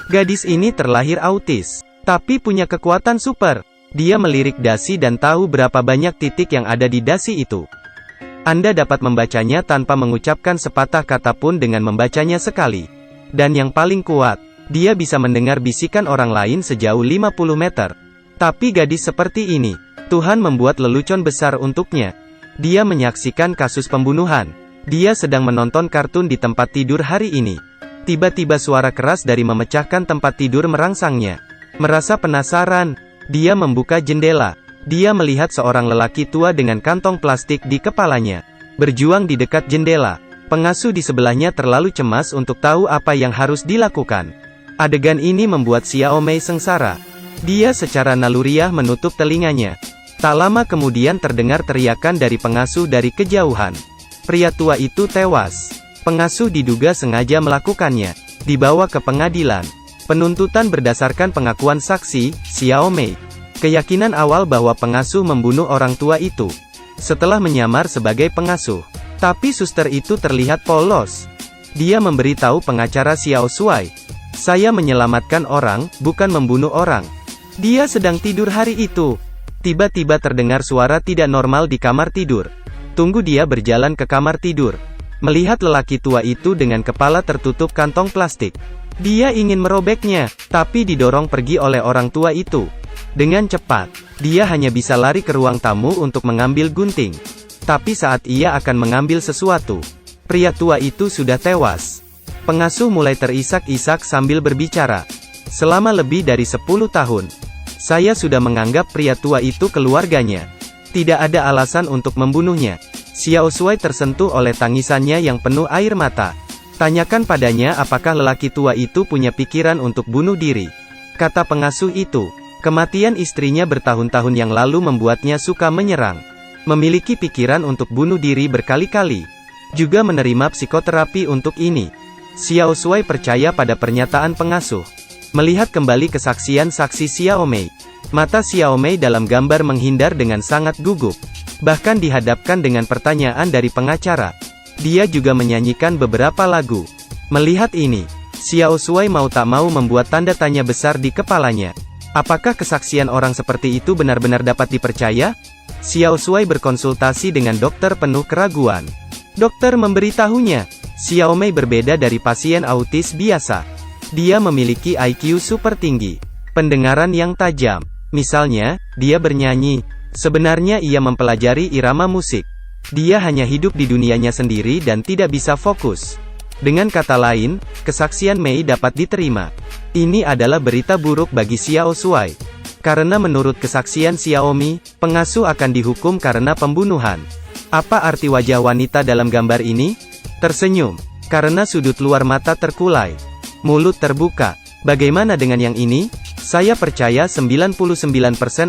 Gadis ini terlahir autis, tapi punya kekuatan super. Dia melirik dasi dan tahu berapa banyak titik yang ada di dasi itu. Anda dapat membacanya tanpa mengucapkan sepatah kata pun dengan membacanya sekali. Dan yang paling kuat, dia bisa mendengar bisikan orang lain sejauh 50 meter. Tapi gadis seperti ini, Tuhan membuat lelucon besar untuknya. Dia menyaksikan kasus pembunuhan. Dia sedang menonton kartun di tempat tidur hari ini. Tiba-tiba suara keras dari memecahkan tempat tidur merangsangnya. Merasa penasaran, dia membuka jendela. Dia melihat seorang lelaki tua dengan kantong plastik di kepalanya, berjuang di dekat jendela. Pengasuh di sebelahnya terlalu cemas untuk tahu apa yang harus dilakukan. Adegan ini membuat Xiao Mei sengsara. Dia secara naluriah menutup telinganya. Tak lama kemudian terdengar teriakan dari pengasuh dari kejauhan. Pria tua itu tewas. Pengasuh diduga sengaja melakukannya. Dibawa ke pengadilan. Penuntutan berdasarkan pengakuan saksi, Xiao Mei. Keyakinan awal bahwa pengasuh membunuh orang tua itu. Setelah menyamar sebagai pengasuh. Tapi suster itu terlihat polos. Dia memberitahu pengacara Xiao Shuai. Saya menyelamatkan orang, bukan membunuh orang. Dia sedang tidur hari itu. Tiba-tiba terdengar suara tidak normal di kamar tidur. Tunggu, dia berjalan ke kamar tidur. Melihat lelaki tua itu dengan kepala tertutup kantong plastik. Dia ingin merobeknya, tapi didorong pergi oleh orang tua itu. Dengan cepat, dia hanya bisa lari ke ruang tamu untuk mengambil gunting. Tapi saat ia akan mengambil sesuatu, pria tua itu sudah tewas. Pengasuh mulai terisak-isak sambil berbicara. Selama lebih dari 10 tahun. Saya sudah menganggap pria tua itu keluarganya. Tidak ada alasan untuk membunuhnya. Xiao Shuai tersentuh oleh tangisannya yang penuh air mata. Tanyakan padanya apakah lelaki tua itu punya pikiran untuk bunuh diri. Kata pengasuh itu, kematian istrinya bertahun-tahun yang lalu membuatnya suka menyerang. Memiliki pikiran untuk bunuh diri berkali-kali. Juga menerima psikoterapi untuk ini. Xiao Shuai percaya pada pernyataan pengasuh. Melihat kembali kesaksian saksi Xiao Mei. Mata Xiao Mei dalam gambar menghindar dengan sangat gugup. Bahkan dihadapkan dengan pertanyaan dari pengacara. Dia juga menyanyikan beberapa lagu. Melihat ini, Xiao Shuai mau tak mau membuat tanda tanya besar di kepalanya. Apakah kesaksian orang seperti itu benar-benar dapat dipercaya? Xiao Shuai berkonsultasi dengan dokter penuh keraguan. Dokter memberitahunya, Xiao Mei berbeda dari pasien autis biasa. Dia memiliki IQ super tinggi, pendengaran yang tajam. Misalnya, dia bernyanyi. Sebenarnya ia mempelajari irama musik. Dia hanya hidup di dunianya sendiri dan tidak bisa fokus. Dengan kata lain, kesaksian Mei dapat diterima. Ini adalah berita buruk bagi Xiao Shuai. Karena menurut kesaksian Xiaomi, pengasuh akan dihukum karena pembunuhan. Apa arti wajah wanita dalam gambar ini? Tersenyum. Karena sudut luar mata terkulai. Mulut terbuka. Bagaimana dengan yang ini? Saya percaya 99%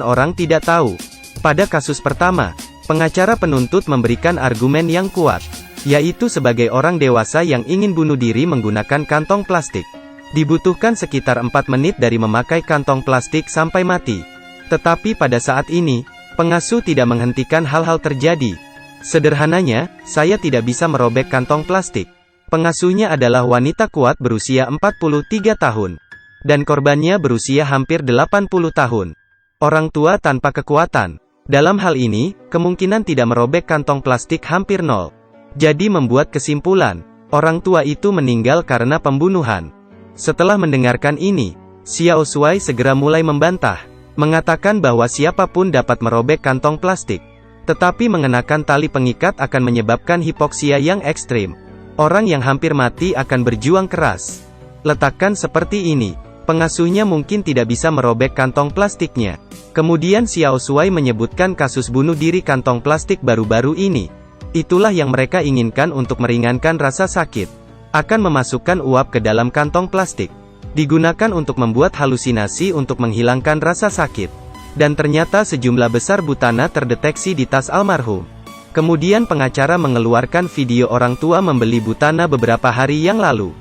orang tidak tahu. Pada kasus pertama, pengacara penuntut memberikan argumen yang kuat, yaitu sebagai orang dewasa yang ingin bunuh diri menggunakan kantong plastik. Dibutuhkan sekitar 4 menit dari memakai kantong plastik sampai mati. Tetapi pada saat ini, pengasuh tidak menghentikan hal-hal terjadi. Sederhananya, saya tidak bisa merobek kantong plastik. Pengasuhnya adalah wanita kuat berusia 43 tahun. Dan korbannya berusia hampir 80 tahun. Orang tua tanpa kekuatan. Dalam hal ini, kemungkinan tidak merobek kantong plastik hampir nol. Jadi membuat kesimpulan, orang tua itu meninggal karena pembunuhan. Setelah mendengarkan ini, Xiao Shuai segera mulai membantah. Mengatakan bahwa siapapun dapat merobek kantong plastik. Tetapi mengenakan tali pengikat akan menyebabkan hipoksia yang ekstrim. Orang yang hampir mati akan berjuang keras. Letakkan seperti ini. Pengasuhnya mungkin tidak bisa merobek kantong plastiknya. Kemudian Xiao Shuai menyebutkan kasus bunuh diri kantong plastik baru-baru ini. Itulah yang mereka inginkan untuk meringankan rasa sakit. Akan memasukkan uap ke dalam kantong plastik. Digunakan untuk membuat halusinasi untuk menghilangkan rasa sakit. Dan ternyata sejumlah besar butana terdeteksi di tas almarhum. Kemudian pengacara mengeluarkan video orang tua membeli butana beberapa hari yang lalu.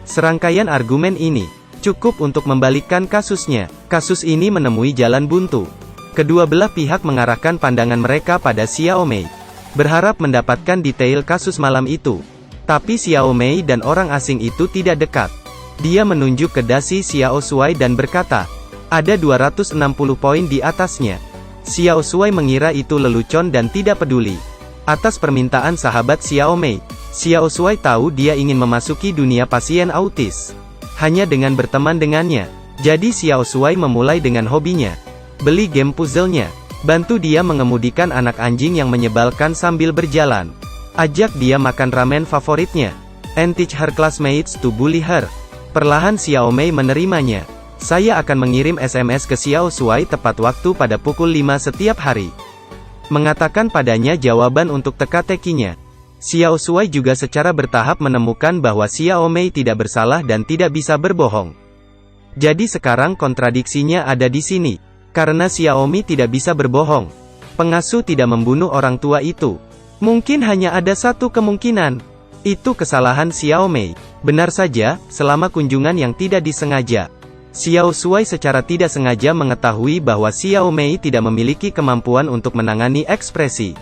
Serangkaian argumen ini cukup untuk membalikkan kasusnya. Kasus ini menemui jalan buntu. Kedua belah pihak mengarahkan pandangan mereka pada Xiao Mei. Berharap mendapatkan detail kasus malam itu. Tapi Xiao Mei dan orang asing itu tidak dekat. Dia menunjuk ke dasi Xiao Shuai dan berkata, ada 260 poin di atasnya. Xiao Shuai mengira itu lelucon dan tidak peduli. Atas permintaan sahabat Xiao Mei, Xiao Shuai tahu dia ingin memasuki dunia pasien autis. Hanya dengan berteman dengannya. Jadi Xiao Shuai memulai dengan hobinya. Beli game puzzle-nya. Bantu dia mengemudikan anak anjing yang menyebalkan sambil berjalan. Ajak dia makan ramen favoritnya. And teach her classmates to bully her. Perlahan Xiao Mei menerimanya. Saya akan mengirim SMS ke Xiao Shuai tepat waktu pada pukul 5 setiap hari. Mengatakan padanya jawaban untuk teka-tekinya. Xiao Shuai juga secara bertahap menemukan bahwa Xiao Mei tidak bersalah dan tidak bisa berbohong. Jadi sekarang kontradiksinya ada di sini. Karena Xiao Mei tidak bisa berbohong. Pengasuh tidak membunuh orang tua itu. Mungkin hanya ada satu kemungkinan. Itu kesalahan Xiao Mei. Benar saja, selama kunjungan yang tidak disengaja. Xiao Shuai secara tidak sengaja mengetahui bahwa Xiao Mei tidak memiliki kemampuan untuk menangani ekspresi.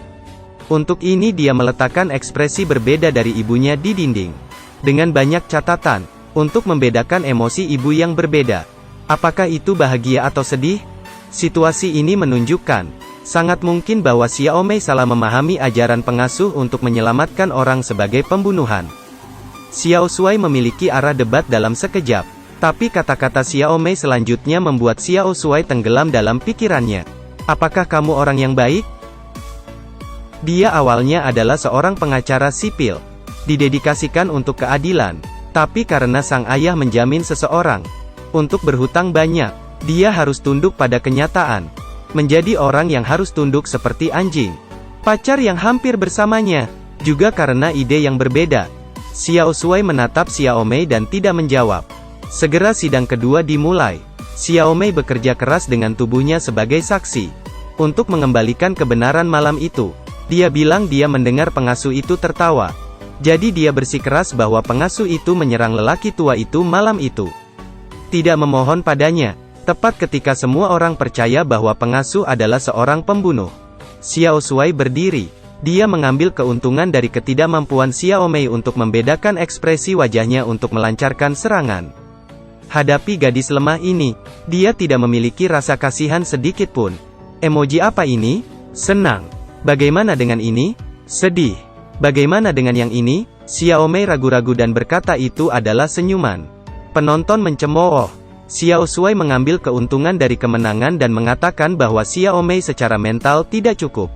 Untuk ini dia meletakkan ekspresi berbeda dari ibunya di dinding. Dengan banyak catatan, untuk membedakan emosi ibu yang berbeda. Apakah itu bahagia atau sedih? Situasi ini menunjukkan, sangat mungkin bahwa Xiao Mei salah memahami ajaran pengasuh untuk menyelamatkan orang sebagai pembunuhan. Xiao Shuai memiliki arah debat dalam sekejap. Tapi kata-kata Xiao Mei selanjutnya membuat Xiao Shuai tenggelam dalam pikirannya. Apakah kamu orang yang baik? Dia awalnya adalah seorang pengacara sipil. Didedikasikan untuk keadilan. Tapi karena sang ayah menjamin seseorang untuk berhutang banyak, dia harus tunduk pada kenyataan. Menjadi orang yang harus tunduk seperti anjing. Pacar yang hampir bersamanya. Juga karena ide yang berbeda. Xiao Shuai menatap Xiao Mei dan tidak menjawab. Segera sidang kedua dimulai. Xiao Mei bekerja keras dengan tubuhnya sebagai saksi. Untuk mengembalikan kebenaran malam itu. Dia bilang dia mendengar pengasuh itu tertawa. Jadi dia bersikeras bahwa pengasuh itu menyerang lelaki tua itu malam itu. Tidak memohon padanya. Tepat ketika semua orang percaya bahwa pengasuh adalah seorang pembunuh. Xiao Shuai berdiri. Dia mengambil keuntungan dari ketidakmampuan Xiao Mei untuk membedakan ekspresi wajahnya untuk melancarkan serangan. Hadapi gadis lemah ini, dia tidak memiliki rasa kasihan sedikit pun. Emoji apa ini? Senang. Bagaimana dengan ini? Sedih. Bagaimana dengan yang ini? Xiao Mei ragu-ragu dan berkata itu adalah senyuman. Penonton mencemooh. Xiao Shuai mengambil keuntungan dari kemenangan dan mengatakan bahwa Xiao Mei secara mental tidak cukup.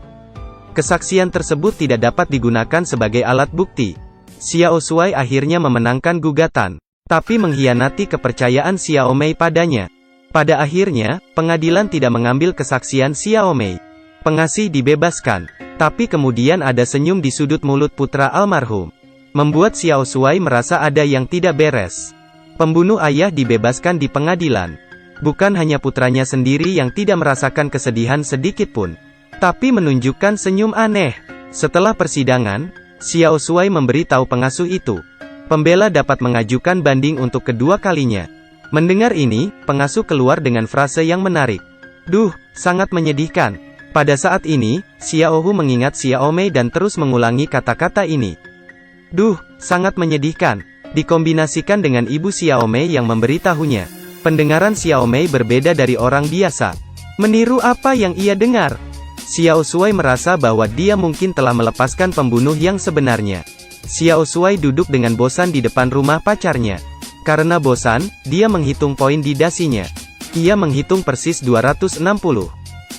Kesaksian tersebut tidak dapat digunakan sebagai alat bukti. Xiao Shuai akhirnya memenangkan gugatan. Tapi mengkhianati kepercayaan Xiao Mei padanya. Pada akhirnya, pengadilan tidak mengambil kesaksian Xiao Mei. Pengasih dibebaskan. Tapi kemudian ada senyum di sudut mulut putra almarhum. Membuat Xiao Shuai merasa ada yang tidak beres. Pembunuh ayah dibebaskan di pengadilan. Bukan hanya putranya sendiri yang tidak merasakan kesedihan sedikit pun. Tapi menunjukkan senyum aneh. Setelah persidangan, Xiao Shuai memberitahu pengasuh itu. Pembela dapat mengajukan banding untuk kedua kalinya. Mendengar ini, pengasuh keluar dengan frase yang menarik. Duh, sangat menyedihkan. Pada saat ini, Xiao Hu mengingat Xiao Mei dan terus mengulangi kata-kata ini. Duh, sangat menyedihkan. Dikombinasikan dengan ibu Xiao Mei yang memberitahunya. Pendengaran Xiao Mei berbeda dari orang biasa. Meniru apa yang ia dengar. Xiao Shuai merasa bahwa dia mungkin telah melepaskan pembunuh yang sebenarnya. Xiao Shuai duduk dengan bosan di depan rumah pacarnya. Karena bosan, dia menghitung poin di dasinya. Ia menghitung persis 260.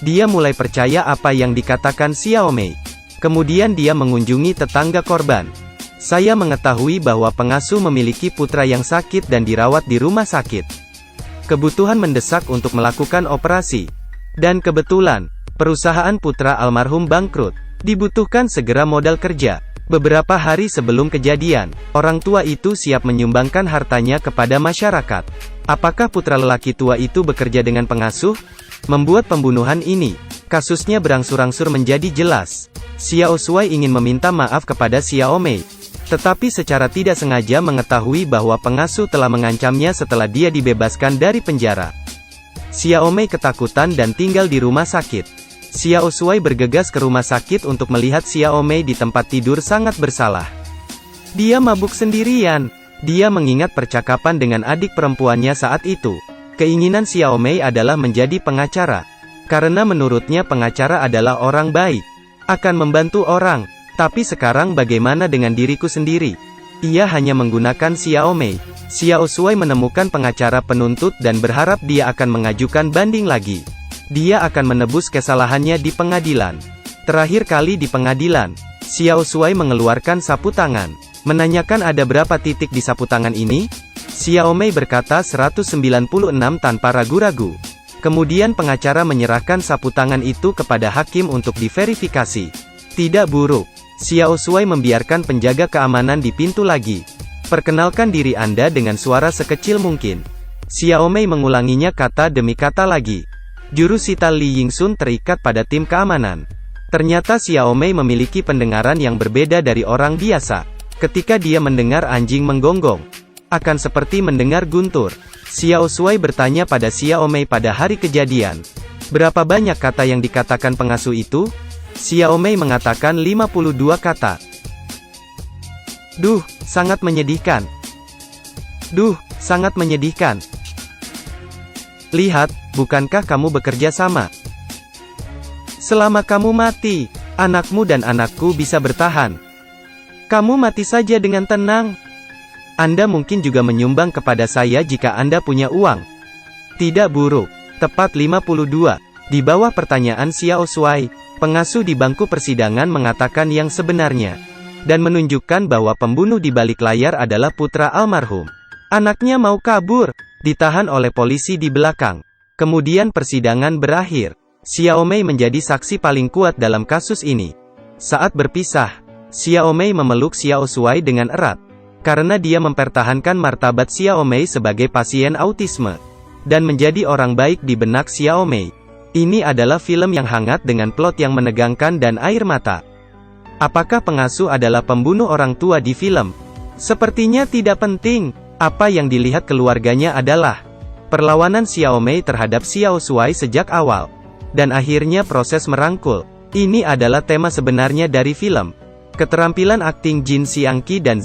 Dia mulai percaya apa yang dikatakan Xiao Mei. Kemudian dia mengunjungi tetangga korban. Saya mengetahui bahwa pengasuh memiliki putra yang sakit dan dirawat di rumah sakit. Kebutuhan mendesak untuk melakukan operasi. Dan kebetulan, perusahaan putra almarhum bangkrut. Dibutuhkan segera modal kerja. Beberapa hari sebelum kejadian, orang tua itu siap menyumbangkan hartanya kepada masyarakat. Apakah putra lelaki tua itu bekerja dengan pengasuh? Membuat pembunuhan ini, kasusnya berangsur-angsur menjadi jelas. Xiao Shuai ingin meminta maaf kepada Xiao Mei. Tetapi secara tidak sengaja mengetahui bahwa pengasuh telah mengancamnya setelah dia dibebaskan dari penjara. Xiao Mei ketakutan dan tinggal di rumah sakit. Xiao Shuai bergegas ke rumah sakit untuk melihat Xiao Mei di tempat tidur sangat bersalah. Dia mabuk sendirian. Dia mengingat percakapan dengan adik perempuannya saat itu. Keinginan Xiao Mei adalah menjadi pengacara. Karena menurutnya pengacara adalah orang baik. Akan membantu orang. Tapi sekarang bagaimana dengan diriku sendiri? Ia hanya menggunakan Xiao Mei. Xiao Shuai menemukan pengacara penuntut dan berharap dia akan mengajukan banding lagi. Dia akan menebus kesalahannya di pengadilan. Terakhir kali di pengadilan, Xiao Shuai mengeluarkan sapu tangan. Menanyakan ada berapa titik di sapu tangan ini? Xiao Mei berkata 196 tanpa ragu-ragu. Kemudian pengacara menyerahkan sapu tangan itu kepada hakim untuk diverifikasi. Tidak buruk. Xiao Shuai membiarkan penjaga keamanan di pintu lagi. Perkenalkan diri Anda dengan suara sekecil mungkin. Xiao Mei mengulanginya kata demi kata lagi. Jurus Sita Li Yingsun terikat pada tim keamanan. Ternyata Xiao Mei memiliki pendengaran yang berbeda dari orang biasa. Ketika dia mendengar anjing menggonggong, akan seperti mendengar guntur. Xiao Shuai bertanya pada Xiao Mei pada hari kejadian. Berapa banyak kata yang dikatakan pengasuh itu? Xiao Mei mengatakan 52 kata. Duh, sangat menyedihkan. Duh, sangat menyedihkan. Lihat, bukankah kamu bekerja sama? Selama kamu mati, anakmu dan anakku bisa bertahan. Kamu mati saja dengan tenang. Anda mungkin juga menyumbang kepada saya jika Anda punya uang. Tidak buruk. Tepat 52. Di bawah pertanyaan Xiao Shuai, pengasuh di bangku persidangan mengatakan yang sebenarnya. Dan menunjukkan bahwa pembunuh di balik layar adalah putra almarhum. Anaknya mau kabur, ditahan oleh polisi di belakang. Kemudian persidangan berakhir. Xiao Mei menjadi saksi paling kuat dalam kasus ini. Saat berpisah, Xiao Mei memeluk Xiao Shuai dengan erat. Karena dia mempertahankan martabat Xiao Mei sebagai pasien autisme. Dan menjadi orang baik di benak Xiao Mei. Ini adalah film yang hangat dengan plot yang menegangkan dan air mata. Apakah pengasuh adalah pembunuh orang tua di film? Sepertinya tidak penting. Apa yang dilihat keluarganya adalah perlawanan Xiao Mei terhadap Xiao Shuai sejak awal. Dan akhirnya proses merangkul. Ini adalah tema sebenarnya dari film. Keterampilan akting Jin Xiangqi dan